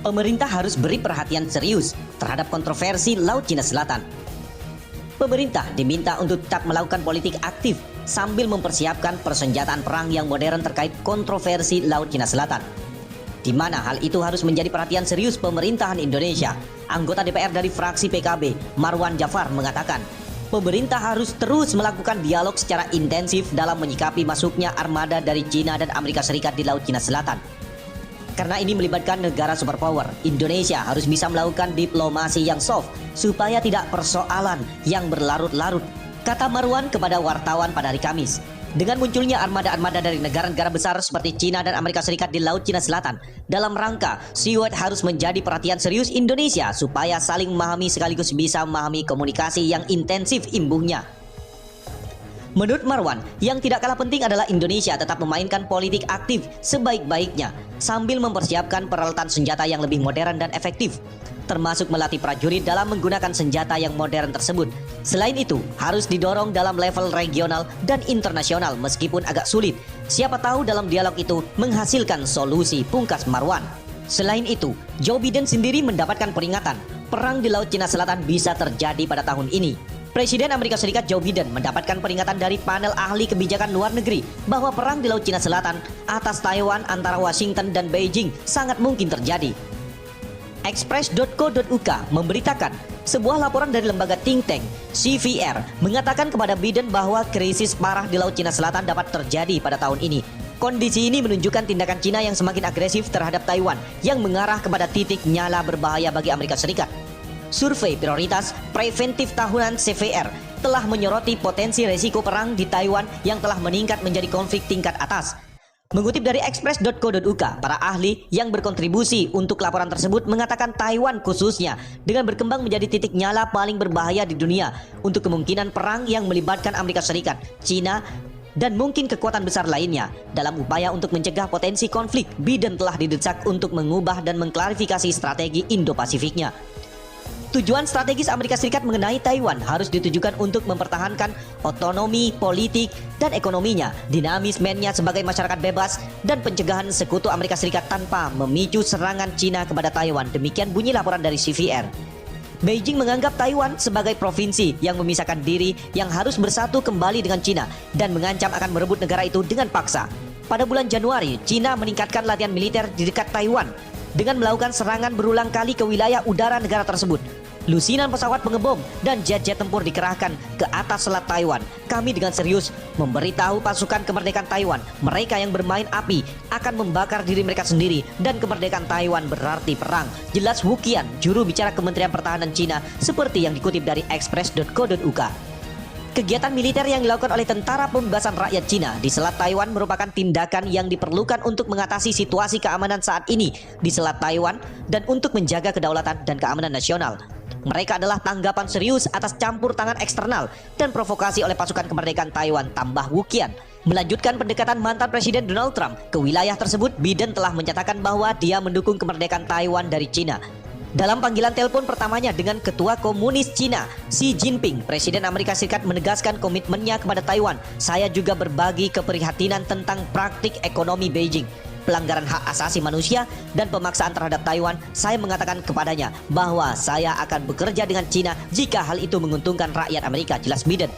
pemerintah harus beri perhatian serius terhadap kontroversi Laut Cina Selatan. Pemerintah diminta untuk tetap melakukan politik aktif sambil mempersiapkan persenjataan perang yang modern terkait kontroversi Laut Cina Selatan, di mana hal itu harus menjadi perhatian serius pemerintahan Indonesia. Anggota DPR dari fraksi PKB, Marwan Jafar, mengatakan, pemerintah harus terus melakukan dialog secara intensif dalam menyikapi masuknya armada dari China dan Amerika Serikat di Laut Cina Selatan. Karena ini melibatkan negara superpower, Indonesia harus bisa melakukan diplomasi yang soft supaya tidak persoalan yang berlarut-larut, kata Marwan kepada wartawan pada hari Kamis. Dengan munculnya armada-armada dari negara-negara besar seperti China dan Amerika Serikat di Laut Cina Selatan, dalam rangka SEAWORD harus menjadi perhatian serius Indonesia supaya saling memahami sekaligus bisa memahami komunikasi yang intensif imbuhnya. Menurut Marwan, yang tidak kalah penting adalah Indonesia tetap memainkan politik aktif sebaik-baiknya sambil mempersiapkan peralatan senjata yang lebih modern dan efektif, termasuk melatih prajurit dalam menggunakan senjata yang modern tersebut. Selain itu, harus didorong dalam level regional dan internasional meskipun agak sulit. Siapa tahu dalam dialog itu menghasilkan solusi, pungkas Marwan. Selain itu, Joe Biden sendiri mendapatkan peringatan perang di Laut Cina Selatan bisa terjadi pada tahun ini. Presiden Amerika Serikat Joe Biden mendapatkan peringatan dari panel ahli kebijakan luar negeri bahwa perang di Laut Cina Selatan atas Taiwan antara Washington dan Beijing sangat mungkin terjadi. Express.co.uk memberitakan sebuah laporan dari lembaga think tank CVR mengatakan kepada Biden bahwa krisis parah di Laut Cina Selatan dapat terjadi pada tahun ini. Kondisi ini menunjukkan tindakan Cina yang semakin agresif terhadap Taiwan yang mengarah kepada titik nyala berbahaya bagi Amerika Serikat. Survei prioritas preventif tahunan CVR telah menyoroti potensi resiko perang di Taiwan yang telah meningkat menjadi konflik tingkat atas. Mengutip dari express.co.uk, para ahli yang berkontribusi untuk laporan tersebut mengatakan Taiwan khususnya dengan berkembang menjadi titik nyala paling berbahaya di dunia untuk kemungkinan perang yang melibatkan Amerika Serikat, China, dan mungkin kekuatan besar lainnya. Dalam upaya untuk mencegah potensi konflik, Biden telah didesak untuk mengubah dan mengklarifikasi strategi Indo-Pasifiknya. Tujuan strategis Amerika Serikat mengenai Taiwan harus ditujukan untuk mempertahankan otonomi politik dan ekonominya, dinamismenya sebagai masyarakat bebas, dan pencegahan sekutu Amerika Serikat tanpa memicu serangan Cina kepada Taiwan. Demikian bunyi laporan dari CVR. Beijing menganggap Taiwan sebagai provinsi yang memisahkan diri yang harus bersatu kembali dengan Cina dan mengancam akan merebut negara itu dengan paksa. Pada bulan Januari, Cina meningkatkan latihan militer di dekat Taiwan dengan melakukan serangan berulang kali ke wilayah udara negara tersebut. Lusinan pesawat pengebom dan jet-jet tempur dikerahkan ke atas selat Taiwan. Kami dengan serius memberitahu pasukan kemerdekaan Taiwan, mereka yang bermain api akan membakar diri mereka sendiri dan kemerdekaan Taiwan berarti perang. Jelas Wu Qian, juru bicara Kementerian Pertahanan Cina, seperti yang dikutip dari express.co.uk. Kegiatan militer yang dilakukan oleh Tentara Pembebasan Rakyat Cina di Selat Taiwan merupakan tindakan yang diperlukan untuk mengatasi situasi keamanan saat ini di Selat Taiwan dan untuk menjaga kedaulatan dan keamanan nasional. Mereka adalah tanggapan serius atas campur tangan eksternal dan provokasi oleh pasukan kemerdekaan Taiwan, tambah Wu Qian. Melanjutkan pendekatan mantan Presiden Donald Trump ke wilayah tersebut, Biden telah menyatakan bahwa dia mendukung kemerdekaan Taiwan dari Cina. Dalam panggilan telepon pertamanya dengan Ketua Komunis Cina, Xi Jinping, Presiden Amerika Serikat menegaskan komitmennya kepada Taiwan. Saya juga berbagi keprihatinan tentang praktik ekonomi Beijing, pelanggaran hak asasi manusia, dan pemaksaan terhadap Taiwan. Saya mengatakan kepadanya bahwa saya akan bekerja dengan Cina jika hal itu menguntungkan rakyat Amerika, jelas Biden.